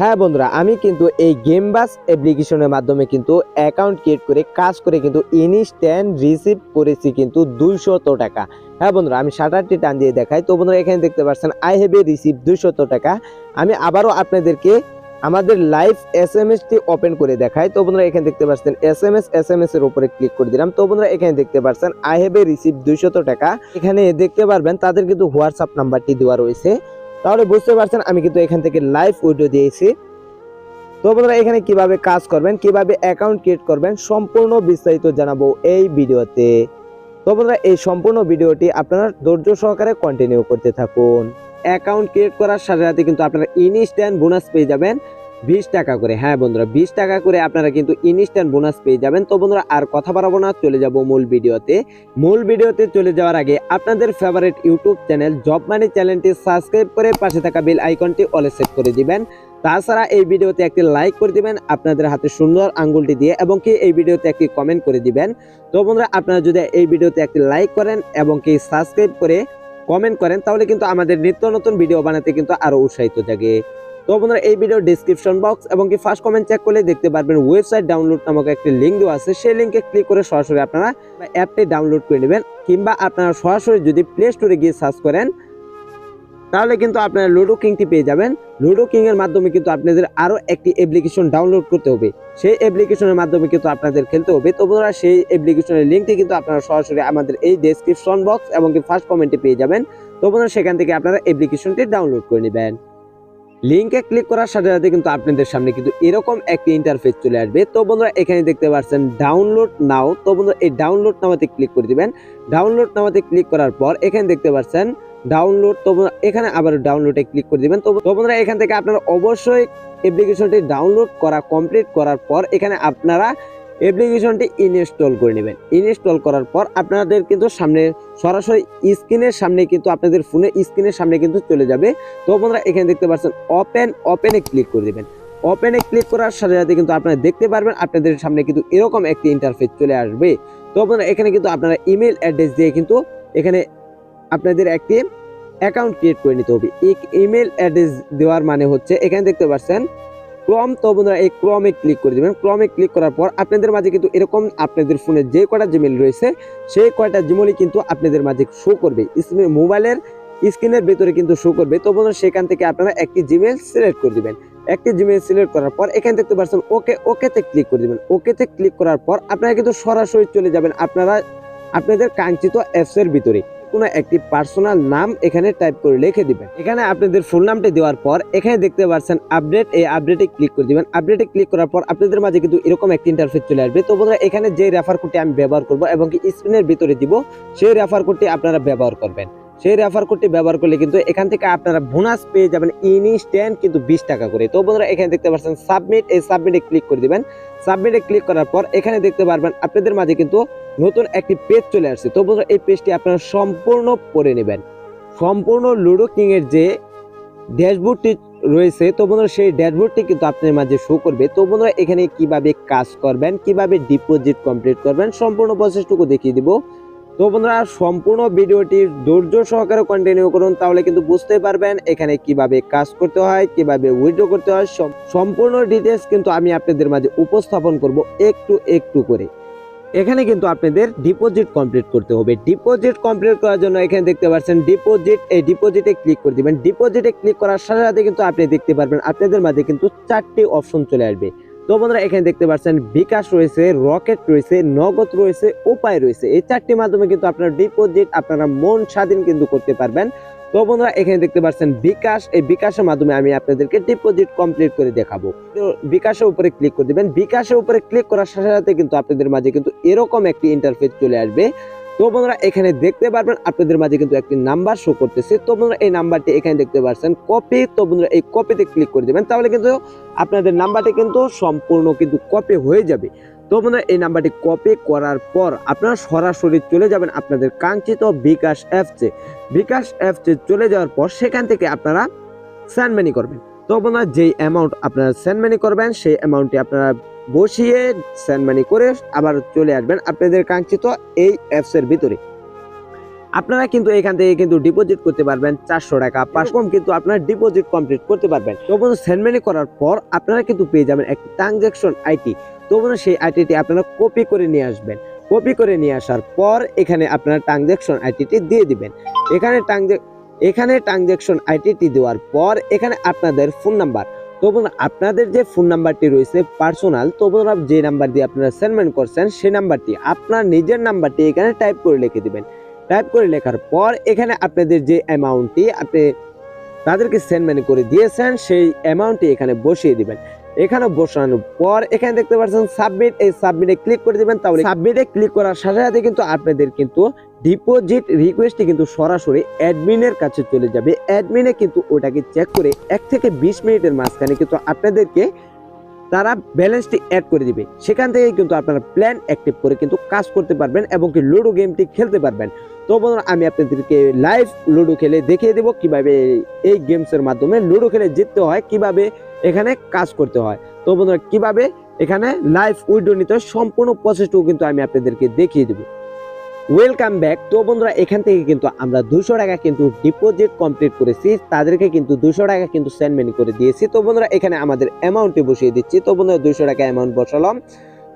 হ্যাঁ বন্ধুরা, আমি কিন্তু এই গেমবাস অ্যাপ্লিকেশনের মাধ্যমে কিন্তু অ্যাকাউন্ট ক্রিয়েট করে কাজ করে কিন্তু ইনস্ট্যান্ট রিসিভ করেছি কিন্তু 200 টাকা। হ্যাঁ বন্ধুরা, আমি শাটারটি টান দিয়ে দেখাই। তো বন্ধুরা, এখানে দেখতে পাচ্ছেন আই হ্যাভ এ রিসিভ 200 টাকা। আমি আবারও আপনাদেরকে আমাদের লাইভ এসএমএসটি ওপেন করে দেখাই। তো বন্ধুরা, এখানে দেখতে পাচ্ছেন এসএমএস এর উপরে ক্লিক করে দিলাম। তো বন্ধুরা, এখানে দেখতে পাচ্ছেন আই হ্যাভ এ রিসিভ 200 টাকা। এখানে দেখতে পারবেন তাদের কিন্তু হোয়াটসঅ্যাপ নাম্বারটি দেওয়া রয়েছে। তাহলে বুঝতে পারছেন আমি কিন্তু এখান থেকে লাইভ উইডিও দিয়েছি। তো বন্ধুরা, এখানে কিভাবে কাজ করবেন, কিভাবে অ্যাকাউন্ট ক্রিয়েট করবেন, সম্পূর্ণ বিস্তারিত জানাবো এই ভিডিওতে। তো বন্ধুরা, এই সম্পূর্ণ ভিডিওটি আপনারা ধৈর্য সহকারে কন্টিনিউ করতে থাকুন। অ্যাকাউন্ট ক্রিয়েট করার সাথে সাথে কিন্তু আপনারা ইনস্ট্যান্ট বোনাস পেয়ে যাবেন 20 টাকা করে। হ্যাঁ বন্ধুরা, 20 টাকা করে আপনারা কিন্তু ইনস্ট্যান্ট বোনাস পেয়ে যাবেন। তো বন্ধুরা, আর কথা বাড়াবো না, চলে যাব মূল ভিডিওতে। মূল ভিডিওতে চলে যাওয়ার আগে আপনাদের ফেভারিট ইউটিউব চ্যানেল জব মানি চ্যানেলটি সাবস্ক্রাইব করে পাশে থাকা বেল আইকনটি অলে সেট করে দিবেন। তাছাড়া এই ভিডিওতে একটি লাইক করে দিবেন আপনাদের হাতে সুন্দর আঙ্গুলটি দিয়ে, এবং কি এই ভিডিওতে একটি কমেন্ট করে দিবেন। তো বন্ধুরা, আপনারা যদি এই ভিডিওতে একটি লাইক করেন এবং কি সাবস্ক্রাইব করে কমেন্ট করেন, তাহলে কিন্তু আমাদের নিত্য নতুন ভিডিও বানাতে কিন্তু আরো উৎসাহিত জাগে। তো বন্ধুরা, এই ভিডিও ডেসক্রিপশন বক্স এবং কি ফার্স্ট কমেন্ট চেক করলে দেখতে পারবেন ওয়েবসাইট ডাউনলোড নামক একটি লিঙ্ক দেওয়া আছে। সেই লিঙ্কে ক্লিক করে সরাসরি আপনারা অ্যাপটি ডাউনলোড করে নেবেন, কিংবা আপনারা সরাসরি যদি প্লে স্টোরে গিয়ে সার্চ করেন তাহলে কিন্তু আপনারা লুডো কিংটি পেয়ে যাবেন। লুডো কিং এর মাধ্যমে কিন্তু আপনাদের আরো একটি অ্যাপ্লিকেশন ডাউনলোড করতে হবে, সেই অ্যাপ্লিকেশনের মাধ্যমে কিন্তু আপনাদের খেলতে হবে। তো বন্ধুরা, সেই অ্যাপ্লিকেশনের লিঙ্কটি কিন্তু আপনারা সরাসরি আমাদের এই ডেসক্রিপশন বক্স এবং কি ফার্স্ট কমেন্টে পেয়ে যাবেন। তো বন্ধুরা, সেখান থেকে আপনারা অ্যাপ্লিকেশনটি ডাউনলোড করে নেবেন। লিঙ্কে ক্লিক করার সাথে সাথে কিন্তু আপনাদের সামনে কিন্তু এরকম একটি ইন্টারফেস চলে আসবে। তো বন্ধুরা, এখানে দেখতে পাচ্ছেন ডাউনলোড নাও। তো বন্ধুরা, এই ডাউনলোড নাওতে ক্লিক করে দিবেন। ডাউনলোড নাওতে ক্লিক করার পর এখানে দেখতে পাচ্ছেন ডাউনলোড। তো এখানে আবার ডাউনলোডে ক্লিক করে দিবেন। তো বন্ধুরা, এখান থেকে আপনারা অবশ্যই অ্যাপ্লিকেশনটি ডাউনলোড করা কমপ্লিট করার পর এখানে আপনারা অ্যাপ্লিকেশনটি ইনস্টল করে নেবেন। ইনস্টল করার পর আপনাদের কিন্তু সামনে সরাসরি স্ক্রিনের সামনে কিন্তু আপনাদের ফোনের স্ক্রিনের সামনে কিন্তু চলে যাবে। তো বন্ধুরা, এখানে দেখতে পাচ্ছেন ওপেনে ক্লিক করে দিবেন। ওপেনে ক্লিক করার সাথে সাথে কিন্তু আপনারা দেখতে পারবেন আপনাদের সামনে কিন্তু এরকম একটি ইন্টারফেস চলে আসবে। তো বন্ধুরা, এখানে কিন্তু আপনারা ইমেল অ্যাড্রেস দিয়ে কিন্তু এখানে আপনাদের একটি অ্যাকাউন্ট ক্রিয়েট করে নিতে হবে। এই ইমেল অ্যাড্রেস দেওয়ার মানে হচ্ছে এখানে দেখতে পাচ্ছেন ক্রম। তো বন্ধুরা, এই ক্রমে ক্লিক করে দিবেন। ক্রমে ক্লিক করার পর আপনাদের মাঝে কিন্তু এরকম আপনাদের ফোনে যে কয়টা জিমেল রয়েছে সেই কয়টা জিমেলই কিন্তু আপনাদের মাঝে শো করবে, মোবাইলের স্ক্রিনের ভেতরে কিন্তু শো করবে। তো বন্ধুরা, সেখান থেকে আপনারা একটি জিমেল সিলেক্ট করে দিবেন। একটি জিমেল সিলেক্ট করার পর এখানে দেখতে পাচ্ছেন ওকেতে ক্লিক করে দিবেন। ওকেতে ক্লিক করার পর আপনারা কিন্তু সরাসরি চলে যাবেন আপনাদের কাঙ্ক্ষিত অ্যাপস এর ভিতরে। কোনো একটি পার্সোনাল নাম এখানে টাইপ করে লিখে দিবেন। এখানে আপনাদের ফুল নামটি দেওয়ার পর এখানে দেখতে পাচ্ছেন আপডেট, এই আপডেটে ক্লিক করে দিবেন। আপডেটে ক্লিক করার পর আপনাদের মাঝে কিন্তু এরকম একটি ইন্টারফেস চলে আসবে। তো বন্ধুরা, এখানে যে রেফার কোডটি আমি ব্যবহার করব এবং কি স্ক্রিনের ভিতরে দিব, সেই রেফার কোডটি আপনারা ব্যবহার করবেন। সেই রেফার কোডটি ব্যবহার করলে কিন্তু এখান থেকে আপনারা বোনাস পেয়ে যাবেন ইনস্ট্যান্ট কিন্তু 20 টাকা করে। তো বন্ধুরা, এখানে দেখতে পাচ্ছেন সাবমিট, এই সাবমিটে ক্লিক করে দিবেন। সাবমিটে ক্লিক করার পর এখানে দেখতে পারবেন আপনাদের মাঝে কিন্তু নতুন একটি পেজ চলে আসছে। তো বন্ধুরা, এই পেজটি আপনারা সম্পূর্ণ পড়ে নেবেন। সম্পূর্ণ লুডো কিং এর যে ড্যাশবোর্ডটি রয়েছে, তো বন্ধুরা, সেই ড্যাশবোর্ডটি কিন্তু আপনার মাঝে শো করবে। তো বন্ধুরা, এখানে কিভাবে কাজ করবেন, কিভাবে ডিপোজিট কমপ্লিট করবেন, সম্পূর্ণ প্রসেসটুকু দেখিয়ে দিব। তো বন্ধুরা, সম্পূর্ণ ভিডিওটি ধৈর্য সহকারে কন্টিনিউ করুন, তাহলে কিন্তু বুঝতে পারবেন এখানে কিভাবে কাজ করতে হয়, কিভাবে উইথড্র করতে হয়। সম্পূর্ণ ডিটেইলস কিন্তু আমি আপনাদের মাঝে উপস্থাপন করব একটু একটু করে। এখানে কিন্তু আপনাদের ডিপোজিট কমপ্লিট করতে হবে। ডিপোজিট কমপ্লিট করার জন্য এখানে দেখতে পাচ্ছেন ডিপোজিট, এই ডিপোজিটে ক্লিক করে দিবেন। ডিপোজিটে ক্লিক করার সাথে সাথে কিন্তু আপনি দেখতে পারবেন আপনাদের মাঝে কিন্তু 4টি অপশন চলে আসবে। তো বন্ধুরা, এখানে দেখতে পাচ্ছেন বিকাশ রয়েছে, রকেট রয়েছে, নগদ রয়েছে, উপায় রয়েছে। এই 4টি মাধ্যমে কিন্তু আপনারা ডিপোজিট আপনারা মন স্বাধীন কিন্তু করতে পারবেন। তো বন্ধুরা, এখানে দেখতে পাচ্ছেন বিকাশ, এই বিকাশের মাধ্যমে আমি আপনাদেরকে ডিপোজিট কমপ্লিট করে দেখাবো। তো বিকাশের উপরে ক্লিক করে দিবেন। বিকাশের উপরে ক্লিক করার সাথে সাথে কিন্তু আপনাদের মাঝে কিন্তু এরকম একটি ইন্টারফেস চলে আসবে। তো বন্ধুরা, এখানে দেখতে পারবেন আপনাদের মাঝে কিন্তু একটি নাম্বার শো করতেছে। তো বন্ধুরা, এই নাম্বারটি এখানে দেখতে পাচ্ছেন কপি। তো বন্ধুরা, এই কপিতে ক্লিক করে দিবেন, তাহলে কিন্তু আপনাদের নাম্বারটি কিন্তু সম্পূর্ণ কিন্তু কপি হয়ে যাবে। তো বন্ধুরা, এই নাম্বারটি কপি করার পর আপনারা সরাসরি চলে যাবেন আপনাদের কাঙ্ক্ষিত বিকাশ অ্যাপসে। বিকাশ অ্যাপসে চলে যাওয়ার পর সেখান থেকে আপনারা সেন্ড মানি করবেন। তো বন্ধুরা, যেই অ্যামাউন্ট আপনারা সেন্ড মানি করবেন সেই অ্যামাউন্টটি আপনারা বসিয়ে সেন্ড মানি করে আবার চলে আসবেন আপনাদের কাঙ্ক্ষিত এই অ্যাপসের ভিতরে। আপনারা কিন্তু এখান থেকে কিন্তু ডিপোজিট করতে পারবেন 400 টাকা 5 কম কিন্তু আপনারা ডিপোজিট কমপ্লিট করতে পারবেন। তো বন্ধুরা সেন্ড মানি করার পর আপনারা কিন্তু পেয়ে যাবেন একটা ট্রানজাকশন আইডি। তো বন্ধুরা সেই আইডিটি আপনারা কপি করে নিয়ে আসবেন। কপি করে নিয়ে আসার পর এখানে আপনারা ট্রানজাকশন আইডিটি দিয়ে দিবেন। এখানে ট্রানজাকশন আইডিটি দেওয়ার পর এখানে আপনাদের ফোন নাম্বার, তো বন্ধুরা আপনাদের যে ফোন নাম্বারটি রয়েছে পার্সোনাল, তো বন্ধুরা যে নাম্বার দিয়ে আপনারা সেন্ড মানি করছেন সেই নাম্বারটি আপনার নিজের নাম্বারটি এখানে টাইপ করে লিখে দিবেন। টাইপ করে লেখার পর এখানে আপনাদের যে অ্যামাউন্টটি আপনি তাদেরকে সেন্ড মানি করে দিয়েছেন সেই অ্যামাউন্টটি এখানে বসিয়ে দিবেন। এখানে বসানোর পর এখানে দেখতে পাচ্ছেন সাবমিট, এই সাবমিটে ক্লিক করে দিবেন। তাহলে সাবমিটে ক্লিক করার সাথে সাথে কিন্তু আপনাদের কিন্তু ডিপোজিট রিকোয়েস্টটি কিন্তু সরাসরি অ্যাডমিনের কাছে চলে যাবে। অ্যাডমিনে কিন্তু ওটাকে চেক করে 1 থেকে 20 মিনিটের মাঝখানে কিন্তু আপনাদেরকে তারা ব্যালেন্সটি অ্যাড করে দিবে। সেখান থেকে কিন্তু আপনারা প্ল্যান অ্যাক্টিভ করে কিন্তু কাজ করতে পারবেন এবং কি লুডো গেমটি খেলতে পারবেন। তো বন্ধুরা আমি আপনাদেরকে লাইভ লুডো খেলে দেখিয়ে দেবো কিভাবে এই গেমসের মাধ্যমে লুডো খেলে জিততে হয়, কিভাবে এখানে কাজ করতে হয়। তো বন্ধুরা কিভাবে এখানে লাইভ উইথড্র নিতে হয় সম্পূর্ণ প্রসেসটুকু কিন্তু আমি আপনাদেরকে দেখিয়ে দেবো। Welcome back. তো বন্ধুরা এখান থেকে কিন্তু আমরা 200 টাকা কিন্তু ডিপোজিট কমপ্লিট করেছি, তাদেরকে কিন্তু 200 টাকা কিন্তু সেন্ড মানি করে দিয়েছি। তো বন্ধুরা এখানে আমাদের অ্যামাউন্টটি বসিয়ে দিচ্ছি। তো বন্ধুরা 200 টাকা অ্যামাউন্ট বসালাম।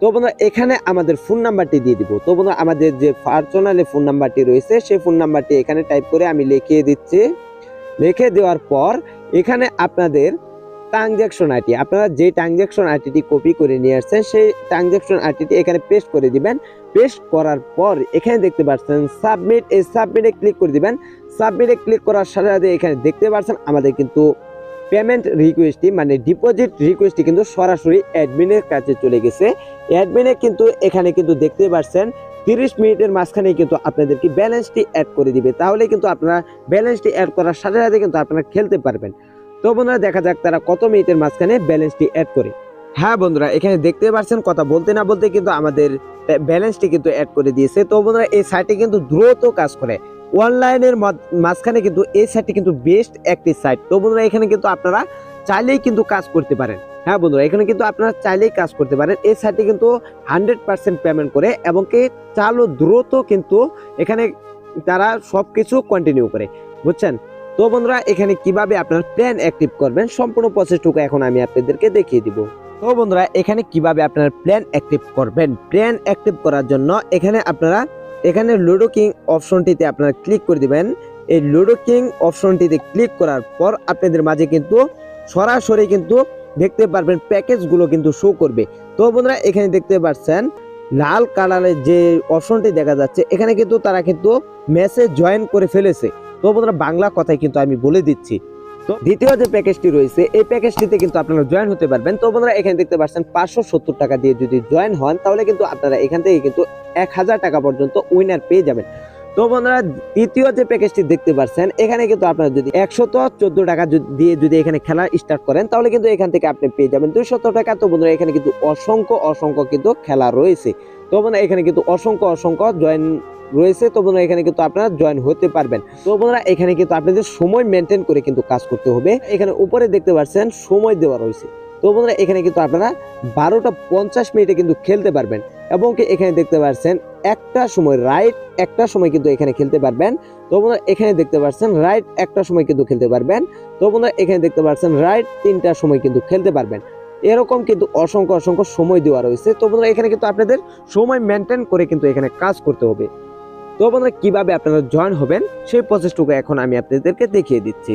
তো বন্ধুরা এখানে আমাদের ফোন নাম্বারটি দিয়ে দিব। তো বন্ধুরা আমাদের যে পার্সোনালি ফোন নাম্বারটি রয়েছে সেই ফোন নাম্বারটি এখানে টাইপ করে আমি লিখিয়ে দিচ্ছি। লিখে দেওয়ার পর এখানে আপনাদের ট্রানজাকশন আইডি, আপনারা যে ট্রানজাকশন আইডিটি কপি করে নিয়ে আসছেন সেই ট্রানজাকশন আইডিটি এখানে পেস্ট করে দিবেন। পেস্ট করার পর এখানে দেখতে পাচ্ছেন সাবমিট, এই সাবমিটে ক্লিক করে দিবেন। সাবমিটে ক্লিক করার সাথে সাথে এখানে দেখতে পাচ্ছেন আমাদের কিন্তু পেমেন্ট রিকোয়েস্টটি মানে ডিপোজিট রিকোয়েস্টটি কিন্তু সরাসরি অ্যাডমিনের কাছে চলে গেছে। অ্যাডমিনে কিন্তু এখানে কিন্তু দেখতে পাচ্ছেন 30 মিনিটের মাঝখানে কিন্তু আপনাদেরকে ব্যালেন্সটি অ্যাড করে দিবে। তাহলে কিন্তু আপনারা ব্যালেন্সটি অ্যাড করার সাথে সাথে কিন্তু আপনারা খেলতে পারবেন। তো বন্ধুরা দেখা যাক তারা কত মিনিটের মাঝখানে ব্যালেন্সটি অ্যাড করে। হ্যাঁ বন্ধুরা এখানে দেখতে পাচ্ছেন কথা বলতে না বলতে কিন্তু আমাদের ব্যালেন্সটি কিন্তু অ্যাড করে দিয়েছে। তো বন্ধুরা এই সাইটে কিন্তু দ্রুত কাজ করে অনলাইনের মাঝখানে কিন্তু এই সাইটটি কিন্তু বেস্ট একটি সাইট। তো বন্ধুরা এখানে কিন্তু আপনারা চাইলেই কিন্তু কাজ করতে পারেন। হ্যাঁ বন্ধুরা এখানে কিন্তু আপনারা চাইলেই কাজ করতে পারেন। এই সাইটে কিন্তু 100% পেমেন্ট করে এবং কি চালু দ্রুত কিন্তু এখানে তারা সবকিছু কন্টিনিউ করে, বুঝছেন। তো বন্ধুরা এখানে কিভাবে আপনারা প্ল্যান অ্যাক্টিভ করবেন সম্পূর্ণ প্রসেসটুকু এখন আমি আপনাদেরকে দেখিয়ে দিব। তো বন্ধুরা এখানে কিভাবে আপনারা প্ল্যান অ্যাক্টিভ করবেন, প্ল্যান অ্যাক্টিভ করার জন্য এখানে আপনারা এখানে লুডো কিং অপশনটিতে আপনারা ক্লিক করে দিবেন। এই লুডো কিং অপশনটিতে ক্লিক করার পর আপনাদের মাঝে কিন্তু সরাসরি কিন্তু দেখতে পারবেন প্যাকেজগুলো কিন্তু শো করবে। তো বন্ধুরা এখানে দেখতে পাচ্ছেন লাল কালারের যে অপশনটি দেখা যাচ্ছে এখানে কিন্তু তারা কিন্তু ম্যাচে জয়েন করে ফেলেছে। তো বন্ধুরা বাংলা কথায় কিন্তু আমি বলে দিচ্ছি। তো দ্বিতীয় যে প্যাকেজটি রয়েছে এই প্যাকেজটিতে কিন্তু আপনারা জয়েন হতে পারবেন। তো বন্ধুরা এখানে দেখতে পাচ্ছেন 570 টাকা দিয়ে যদি জয়েন হন তাহলে কিন্তু আপনারা এখান থেকে কিন্তু 1000 টাকা পর্যন্ত উইনার পেয়ে যাবেন। তো বন্ধুরা তৃতীয় যে প্যাকেজটি দেখতে পাচ্ছেন এখানে কিন্তু আপনারা যদি 114 টাকা দিয়ে যদি এখানে খেলা স্টার্ট করেন তাহলে কিন্তু এখান থেকে আপনি পেয়ে যাবেন 200 টাকা। তো বন্ধুরা এখানে কিন্তু অসংখ্য কিন্তু খেলা রয়েছে। তো বন্ধুরা এখানে কিন্তু অসংখ্য জয়েন রয়েছে। তো বন্ধুরা এখানে কিন্তু আপনারা জয়েন হতে পারবেন। তো বন্ধুরা এখানে কিন্তু আপনাদের সময় মেনটেন করে কিন্তু কাজ করতে হবে। এখানে উপরে দেখতে পাচ্ছেন সময় দেওয়া রয়েছে। তো বন্ধুরা এখানে কিন্তু আপনারা 12:50 মিনিটে কিন্তু খেলতে পারবেন এবং কি এখানে দেখতে পাচ্ছেন একটা সময় রাইট একটা সময় কিন্তু এখানে খেলতে পারবেন। তো বন্ধুরা এখানে দেখতে পাচ্ছেন রাইট একটা সময় কিন্তু খেলতে পারবেন। তো বন্ধুরা এখানে দেখতে পাচ্ছেন রাইট 3টার সময় কিন্তু খেলতে পারবেন। এরকম কিন্তু অসংখ্য সময় দেওয়া রয়েছে। তো বন্ধুরা এখানে কিন্তু আপনাদের সময় মেনটেন করে কিন্তু এখানে কাজ করতে হবে। তো বন্ধুরা কিভাবে আপনারা জয়েন হবেন সেই প্রসেসটুকু এখন আমি আপনাদেরকে দেখিয়ে দিচ্ছি।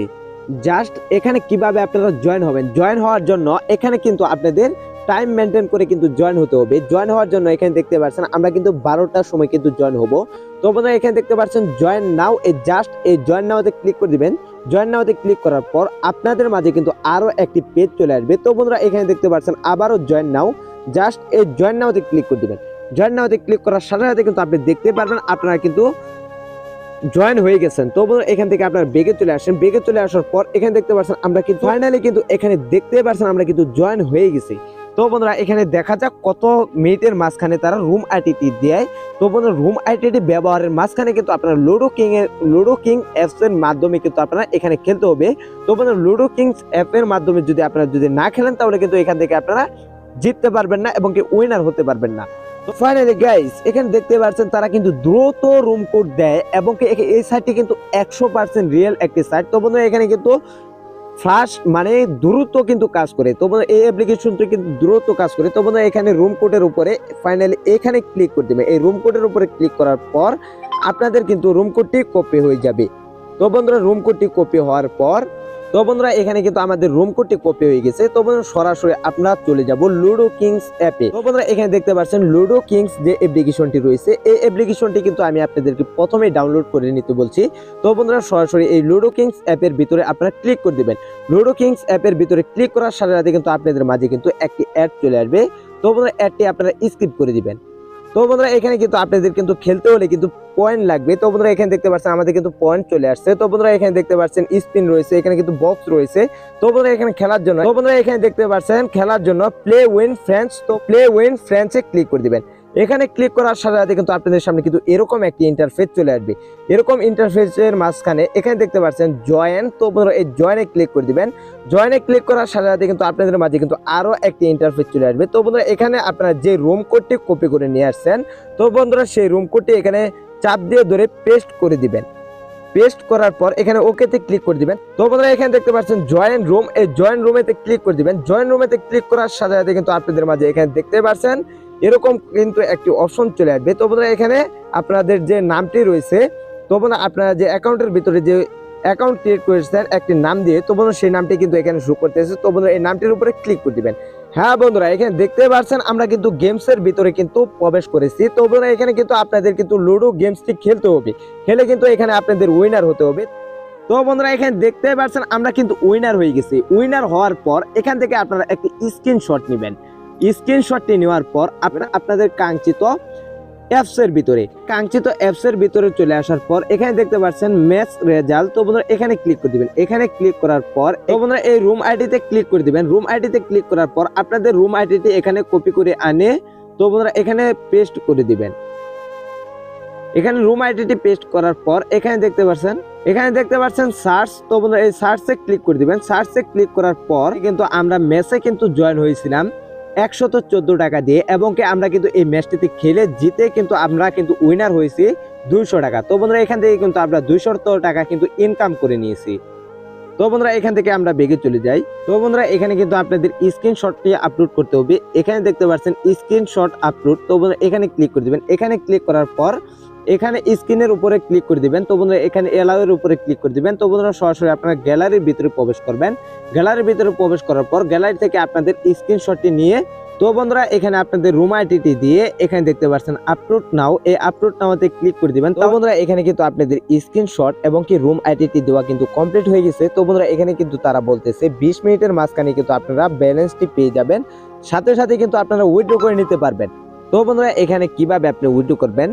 জাস্ট এখানে কিভাবে আপনারা জয়েন হবেন, জয়েন হওয়ার জন্য এখানে কিন্তু আপনাদের টাইম মেনটেন করে কিন্তু জয়েন হতে হবে। জয়েন হওয়ার জন্য এখানে দেখতে পাচ্ছেন আমরা কিন্তু 12টার সময় কিন্তু জয়েন হব। তো বন্ধুরা এখানে দেখতে পাচ্ছেন জয়েন নাও, এই জয়েন নাওতে ক্লিক করে দিবেন। জয়েন নাওতে ক্লিক করার পর আপনাদের মাঝে কিন্তু আরো একটি পেজ চলে আসবে। তো বন্ধুরা এখানে দেখতে পাচ্ছেন আবারও জয়েন নাও, জাস্ট এই জয়েন নাওতে ক্লিক করে দিবেন। জয়েন নাওতে ক্লিক করার সাথে সাথে কিন্তু আপনি দেখতে পারবেন আপনারা কিন্তু জয়েন হয়ে গেছেন। তো এখান থেকে আপনারা বেগে চলে আসেন। বেগে চলে আসার পর এখানে দেখতে পাচ্ছেন আমরা কিন্তু ফাইনালি কিন্তু এখানে দেখতে পাচ্ছেন আমরা কিন্তু জয়েন হয়ে গেছি। তো বন্ধুরা এখানে দেখা যাক কত মিনিটের মাঝখানে তারা রুম আইডিটি দেয়। তো বন্ধুরা রুম আইডিটি ব্যবহারের মাঝখানে কিন্তু আপনারা লুডো কিং অ্যাপস এর মাধ্যমে কিন্তু আপনারা এখানে খেলতে হবে। তো বন্ধুরা লুডো কিং অ্যাপ এর মাধ্যমে যদি আপনারা যদি না খেলেন তাহলে কিন্তু এখান থেকে আপনারা জিততে পারবেন না এবং কি উইনার হতে পারবেন না। তো ফাইনালি গাইস এখানে দেখতে পাচ্ছেন তারা কিন্তু দ্রুত রুম কোড দেয় এবং এই সাইটটি কিন্তু 100% রিয়েল একটি সাইট। তো বন্ধুরা এখানে কিন্তু ফ্লাশ মানে দ্রুত কিন্তু কাজ করে। তো বন্ধুরা এই অ্যাপ্লিকেশনটি কিন্তু দ্রুত কাজ করে। তো বন্ধুরা এখানে রুম কোডের উপরে ফাইনালি এখানে ক্লিক করে দিবেন। এই রুম কোডের উপরে ক্লিক করার পর আপনাদের কিন্তু রুম কোডটি কপি হয়ে যাবে। তো বন্ধুরা রুম কোডটি কপি হওয়ার পর তো বন্ধুরা এখানে কিন্তু আমাদের রুম কোডটি কপি হয়ে গেছে। তো বন্ধুরা সরাসরি আমরা চলে যাব লুডো কিংস অ্যাপে। তো বন্ধুরা এখানে দেখতে পাচ্ছেন লুডো কিংস যে অ্যাপ্লিকেশনটি রয়েছে, এই অ্যাপ্লিকেশনটি কিন্তু আমি আপনাদেরকে প্রথমেই ডাউনলোড করে নিতে বলছি। তো বন্ধুরা সরাসরি এই লুডো কিংস অ্যাপের ভিতরে আপনারা ক্লিক করে দিবেন। লুডো কিংস অ্যাপের ভিতরে ক্লিক করার সাথে সাথে কিন্তু আপনাদের মাঝে কিন্তু একটি অ্যাড চলে আসবে। তো বন্ধুরা অ্যাডটি আপনারা স্কিপ করে দিবেন। তো বন্ধুরা এখানে কিন্তু আপনাদের কিন্তু খেলতে হলে কিন্তু পয়েন্ট লাগবে। তো বন্ধুরা এখানে দেখতে পাচ্ছেন আমাদের কিন্তু পয়েন্ট চলে আসছে। তো বন্ধুরা এখানে দেখতে পাচ্ছেন স্পিন রয়েছে, এখানে কিন্তু বক্স রয়েছে। তো বন্ধুরা এখানে খেলার জন্য তো বন্ধুরা এখানে দেখতে পাচ্ছেন খেলার জন্য প্লে উইন ফ্রেন্ডস। তো প্লে উইন ফ্রেন্ডসে ক্লিক করে দিবেন। এখানে ক্লিক করার সাথে সাথে কিন্তু আপনাদের সামনে কিন্তু এরকম একটি ইন্টারফেস চলে আসবে। এরকম ইন্টারফেসের মাঝখানে এখানে দেখতে পাচ্ছেন জয়েন। তো বন্ধুরা এই জয়েনে ক্লিক করে দিবেন। জয়েনে ক্লিক করার সাথে সাথে কিন্তু আপনাদের মাঝে কিন্তু আরো একটি ইন্টারফেস চলে আসবে। তো বন্ধুরা এখানে আপনারা যে রুম কোডটি কপি করে নিয়ে আসছেন, তো বন্ধুরা সেই রুম কোডটি এখানে চাপ দিয়ে ধরে পেস্ট করে দিবেন। পেস্ট করার পর এখানে ওকেতে ক্লিক করে দিবেন। তো বন্ধুরা এখানে দেখতে পাচ্ছেন জয়েন রুম, এই জয়েন রুমেতে ক্লিক করে দিবেন। জয়েন রুমেতে ক্লিক করার সাথে সাথে কিন্তু আপনাদের মাঝে এখানে দেখতে পাচ্ছেন এরকম কিন্তু একটি অপশন চলে আসবে। তো বন্ধুরা এখানে আপনাদের যে নামটি রয়েছে, তো বন্ধুরা আপনারা যে অ্যাকাউন্টের ভিতরে যে অ্যাকাউন্ট ক্রিয়েট করেছেন একটি নাম দিয়ে, তো বন্ধুরা সেই নামটি কিন্তু এখানে শো করতেছে। তো বন্ধুরা এই নামটির উপরে ক্লিক করে দিবেন। হ্যাঁ বন্ধুরা এখানে দেখতে পাচ্ছেন আমরা কিন্তু গেমসের ভিতরে কিন্তু প্রবেশ করেছি। তো বন্ধুরা এখানে কিন্তু আপনাদের কিন্তু লুডো গেমসটি খেলতে হবে, খেলে কিন্তু এখানে আপনাদের উইনার হতে হবে। তো বন্ধুরা এখানে দেখতে পাচ্ছেন আমরা কিন্তু উইনার হয়ে গেছি। উইনার হওয়ার পর এখান থেকে আপনারা একটি স্ক্রিনশট নেবেন। স্ক্রিনশটটি নেওয়ার পর আপনারা আপনাদের কাঙ্ক্ষিত অ্যাপসের ভিতরে চলে আসার পর এখানে দেখতে পাচ্ছেন ম্যাচ রেজাল্ট। তো বন্ধুরা এখানে ক্লিক করে দিবেন। এখানে ক্লিক করার পর তো বন্ধুরা এই রুম আইডিতে ক্লিক করে দিবেন। রুম আইডিতে ক্লিক করার পর আপনাদের রুম আইডিটি এখানে কপি করে আনে তো বন্ধুরা এখানে পেস্ট করে দিবেন। এখানে রুম আইডিটি পেস্ট করার পর এখানে দেখতে পাচ্ছেন সার্চ। তো বন্ধুরা এই সার্চে ক্লিক করে দিবেন। সার্চে ক্লিক করার পর কিন্তু আমরা ম্যাচে কিন্তু জয়েন হয়েছিলাম 114 টাকা দিয়ে, এবং আমরা কিন্তু এই ম্যাচটিতে খেলে জিতে কিন্তু আমরা কিন্তু উইনার হয়েছি 200 টাকা। তো বন্ধুরা এখান থেকে কিন্তু আমরা 200 টাকা কিন্তু ইনকাম করে নিয়েছি। তো বন্ধুরা এখান থেকে আমরা বেগে চলে যাই। তো বন্ধুরা এখানে কিন্তু আপনাদের স্ক্রিনশটটি আপলোড করতে হবে। এখানে দেখতে পাচ্ছেন স্ক্রিনশট আপলোড। তো বন্ধুরা এখানে ক্লিক করে দিবেন। এখানে ক্লিক করার পর এখানে স্ক্রিনের উপরে ক্লিক করে দিবেন। তো বন্ধুরা এখানে এলাও এর উপরে ক্লিক করে দিবেন। তো বন্ধুরা সরাসরি আপনারা গ্যালারির ভিতরে প্রবেশ করবেন। গ্যালারির ভিতরে প্রবেশ করার পর গ্যালারি থেকে আপনাদের স্ক্রিনশটটি নিয়ে তো বন্ধুরা এখানে আপনাদের রুম আইডিটি দিয়ে এখানে দেখতে পাচ্ছেন আপলোড নাও, এই আপলোড নাওতে ক্লিক করে দিবেন। তো বন্ধুরা এখানে কিন্তু আপনাদের স্ক্রিনশট এবং কি রুম আইডিটি দেওয়া কিন্তু কমপ্লিট হয়ে গেছে। তো বন্ধুরা এখানে কিন্তু তারা বলতেছে 20 মিনিটের মাঝখানে কিন্তু আপনারা ব্যালেন্সটি পেয়ে যাবেন, সাথে সাথে কিন্তু আপনারা উইথড্র করে নিতে পারবেন। তো বন্ধুরা এখানে কিভাবে আপনি উইথড্র করবেন,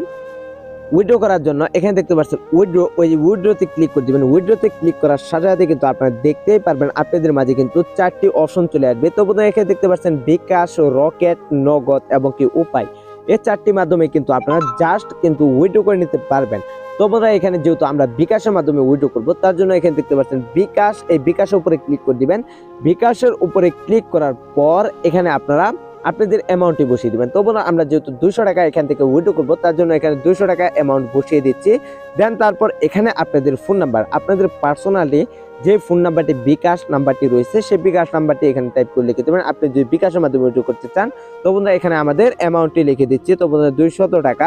উইথড্র করার জন্য এখানে দেখতে পাচ্ছেন উইথড্র, ওই উইথড্রতে ক্লিক করে দিবেন। উইথড্রতে ক্লিক করার সাথে সাথে কিন্তু আপনারা দেখতেই পারবেন আপনাদের মাঝে কিন্তু 4টি অপশন চলে আসবে। তো বন্ধুরা এখানে দেখতে পাচ্ছেন বিকাশ, রকেট, নগদ এবং কি উপায়, এই 4টি মাধ্যমে কিন্তু আপনারা জাস্ট কিন্তু উইথড্র করে নিতে পারবেন। তো বন্ধুরা এখানে যেহেতু আমরা বিকাশের মাধ্যমে উইথড্র করব, তার জন্য এখানে দেখতে পাচ্ছেন বিকাশ, এই বিকাশের উপরে ক্লিক করে দিবেন। বিকাশের উপরে ক্লিক করার পর এখানে আপনারা আপনাদের অ্যামাউন্টটি বসিয়ে দিবেন। তো বন্ধুরা আমরা যেহেতু 200 টাকা এখান থেকে উইথড্র করব, তার জন্য এখানে 200 টাকা অ্যামাউন্ট বসিয়ে দিচ্ছি। দেন তারপর এখানে আপনাদের ফোন নাম্বার, আপনাদের পার্সোনালি যে ফোন নাম্বারটি বিকাশ নাম্বারটি রয়েছে সেই বিকাশ নাম্বারটি এখানে টাইপ করে লিখে দেবেন। আপনি যদি বিকাশের মাধ্যমে উইথড্র করতে চান, তো বন্ধুরা এখানে আমাদের অ্যামাউন্টটি লিখে দিচ্ছি। তো বন্ধুরা 200 টাকা।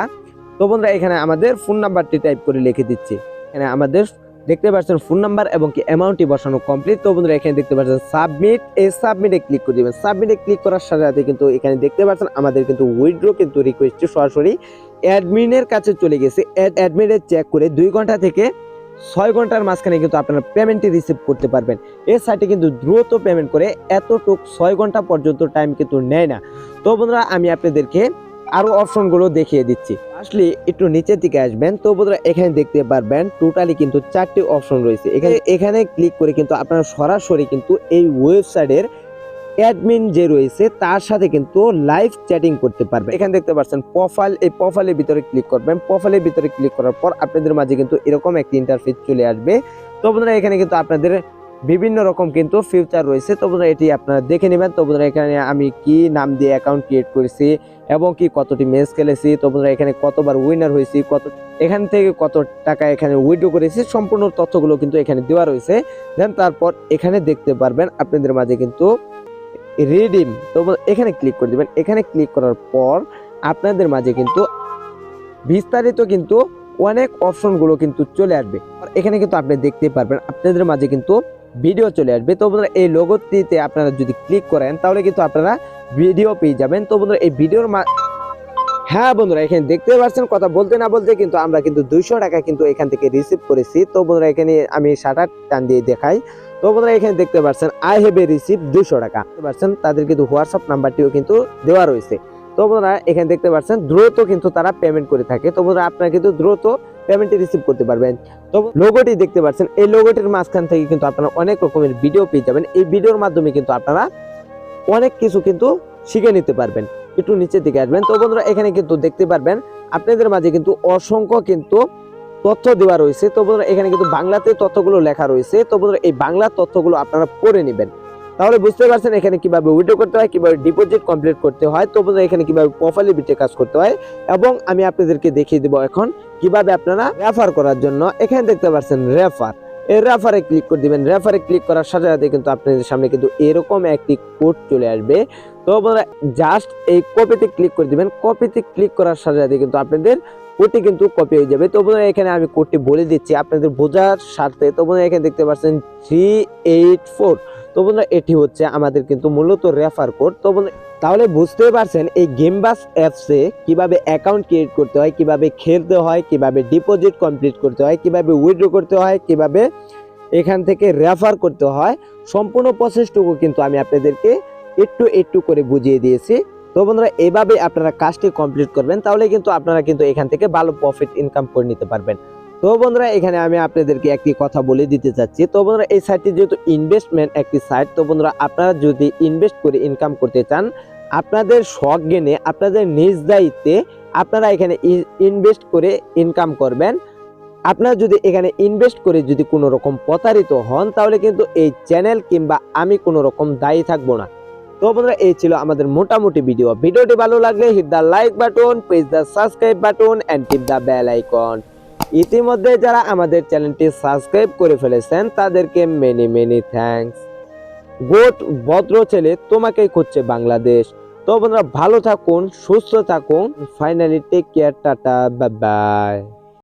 তো বন্ধুরা এখানে আমাদের ফোন নাম্বারটি টাইপ করে লিখে দিচ্ছি। এখানে আমাদের দেখতে পাচ্ছেন ফোন নাম্বার এবং কি অ্যামাউন্টটি বসানো কমপ্লিট। তো বন্ধুরা এখানে দেখতে পাচ্ছেন সাবমিট, এই সাবমিটে ক্লিক করে দিবেন। সাবমিটে ক্লিক করার সাথে সাথে কিন্তু এখানে দেখতে পাচ্ছেন আমাদের কিন্তু উইথড্র কিন্তু রিকোয়েস্ট সরাসরি অ্যাডমিনের কাছে চলে গেছে। অ্যাডমিনে চেক করে 2 ঘন্টা থেকে 6 ঘন্টার মাঝখানে কিন্তু আপনারা পেমেন্টটি রিসিভ করতে পারবেন। এই সাইটে কিন্তু দ্রুত পেমেন্ট করে, এতটুক 6 ঘন্টা পর্যন্ত টাইম কিন্তু নেয় না। তো বন্ধুরা আমি আপনাদেরকে আরো অপশনগুলো দেখিয়ে দিচ্ছি। আসলে একটু নিচের দিকে আসবেন। তো বন্ধুরা এখানে দেখতে পারবেন টোটালি কিন্তু 4টি অপশন রয়েছে। এখানে ক্লিক করে কিন্তু আপনারা সরাসরি কিন্তু এই ওয়েবসাইটের অ্যাডমিন যে রয়েছে তার সাথে কিন্তু লাইভ চ্যাটিং করতে পারবেন। এখানে দেখতে পাচ্ছেন প্রোফাইল, এই প্রোফাইলের ভিতরে ক্লিক করবেন। প্রোফাইলের ভিতরে ক্লিক করার পর আপনাদের মাঝে কিন্তু এরকম একটি ইন্টারফেস চলে আসবে। তো বন্ধুরা এখানে কিন্তু আপনাদের বিভিন্ন রকম কিন্তু ফিউচার রয়েছে। তো বন্ধুরা এটি আপনারা দেখে নেবেন। তো বন্ধুরা এখানে আমি কি নাম দিয়ে অ্যাকাউন্ট ক্রিয়েট করেছি এবং কি কতটি ম্যাচ খেলেছি, তো বন্ধুরা এখানে কতবার উইনার হয়েছি, এখান থেকে কত টাকা এখানে উইথড্র করেছি, সম্পূর্ণ তথ্যগুলো কিন্তু এখানে দেওয়া রয়েছে। দেন তারপর এখানে দেখতে পারবেন আপনাদের মাঝে কিন্তু রিডিম, তো এখানে ক্লিক করে দিবেন। এখানে ক্লিক করার পর আপনাদের মাঝে কিন্তু বিস্তারিত কিন্তু অনেক অপশনগুলো কিন্তু চলে আসবে। এখানে কিন্তু আপনি দেখতে পারবেন আপনাদের মাঝে কিন্তু ভিডিও চলে আসবে। তো বন্ধুরা এই লোগোটিতে আপনারা যদি ক্লিক করেন তাহলে কিন্তু আপনারা ভিডিও পেয়ে যাবেন। তো বন্ধুরা এই ভিডিওর হ্যাঁ বন্ধুরা এখানে দেখতে পাচ্ছেন, কথা বলতে না বলতে কিন্তু আমরা কিন্তু 200 টাকা কিন্তু এখান থেকে রিসিভ করেছি। তো বন্ধুরা এখানে আমি শাটার টান দিয়ে দেখাই। তো বন্ধুরা এখানে দেখতে পাচ্ছেন আই হ্যাভ এ রিসিভ 200 টাকা, দেখতে পাচ্ছেন তাদের কিন্তু হোয়াটসঅ্যাপ নাম্বারটিও কিন্তু দেওয়া রয়েছে। তো বন্ধুরা এখানে দেখতে পাচ্ছেন দ্রুত কিন্তু তারা পেমেন্ট করে থাকে। তো বন্ধুরা আপনারা কিন্তু দ্রুত পেমেন্টটি রিসিভ করতে পারবেন। তো লোগোটি দেখতে পাচ্ছেন, এই লোগোটির মাঝখান থেকে কিন্তু আপনারা অনেক রকমের ভিডিও পেয়ে যাবেন। এই ভিডিওর মাধ্যমে কিন্তু আপনারা অনেক কিছু কিন্তু শিখে নিতে পারবেন। একটু নিচের দিকে আসবেন। তো বন্ধুরা এখানে কিন্তু দেখতে পারবেন আপনাদের মাঝে কিন্তু অসংখ্য কিন্তু তথ্য দেওয়া রয়েছে। তো বন্ধুরা এখানে কিন্তু বাংলাতে তথ্যগুলো লেখা রয়েছে। তো বন্ধুরা এই বাংলা তথ্যগুলো আপনারা পড়ে নেবেন, তাহলে বুঝতে পারছেন এখানে কিভাবে উইথড্র করতে হয়, কিভাবে ডিপোজিট কমপ্লিট করতে হয়। তো বন্ধুরা এখানে কিভাবে প্রোফাইলে বিটে কাজ করতে হয় এবং আমি আপনাদেরকে দেখিয়ে দেব এখন কিভাবে আপনারা রেফার করার জন্য। এখানে দেখতে পাচ্ছেন রেফার, এই রেফারে ক্লিক করে দিবেন। রেফারে ক্লিক করার সাথে সাথে কিন্তু আপনাদের সামনে কিন্তু এরকম একটি কোড চলে আসবে। তো বন্ধুরা জাস্ট এই কপিতে ক্লিক করে দিবেন। কপিতে ক্লিক করার সাথে সাথে কিন্তু আপনাদের কোডটি কিন্তু কপি হয়ে যাবে। তো বন্ধুরা এখানে আমি কোডটি বলে দিচ্ছি আপনাদের বোঝার স্বার্থে। তো বন্ধুরা এখানে দেখতে পাচ্ছেন 384। তো বন্ধুরা এটি হচ্ছে আমাদের কিন্তু মূলত রেফার কোড। তো তাহলে বুঝতে পারছেন এই গেমবাস অ্যাপসে কিভাবে অ্যাকাউন্ট ক্রিয়েট করতে হয়, কিভাবে খেলতে হয়, কিভাবে ডিপোজিট কমপ্লিট করতে হয়, কিভাবে উইথড্র করতে হয়, কিভাবে এখান থেকে রেফার করতে হয়। সম্পূর্ণ প্রসেসটুকু কিন্তু আমি আপনাদেরকে একটু একটু করে বুঝিয়ে দিয়েছি। তো বন্ধুরা এভাবে আপনারা কাজটি কমপ্লিট করবেন, তাহলে কিন্তু আপনারা কিন্তু এখান থেকে ভালো প্রফিট ইনকাম করে নিতে পারবেন। তো বন্ধুরা এখানে আমি আপনাদেরকে একটি কথা বলে দিতে চাচ্ছি। তো বন্ধুরা এই সাইটটি যেহেতু ইনভেস্টমেন্ট একটি সাইট, তো বন্ধুরা আপনারা যদি ইনভেস্ট করে ইনকাম করতে চান, আপনাদের শখ জ্ঞানে আপনাদের নিজ দায়িত্বে আপনারা এখানে ইনভেস্ট করে ইনকাম করবেন। আপনারা যদি এখানে ইনভেস্ট করে যদি কোনো রকম প্রতারিত হন, তাহলে কিন্তু এই চ্যানেল কিংবা আমি কোনো রকম দায়ী থাকবো না। তো বন্ধুরা এই ছিল আমাদের মোটামুটি ভিডিওটি ভালো লাগলে hit the like button, press the subscribe button and tip the bell icon. ইতিমধ্যে যারা আমাদের চ্যানেলটি সাবস্ক্রাইব করে ফেলেছেন তাদেরকে মেনি মেনি থ্যাঙ্কস। গোট ভদ্র ছেলে তোমাকেই খুঁজছে বাংলাদেশ। তো বন্ধুরা ভালো থাকুন, সুস্থ থাকুন। Finally take care, tata, bye by.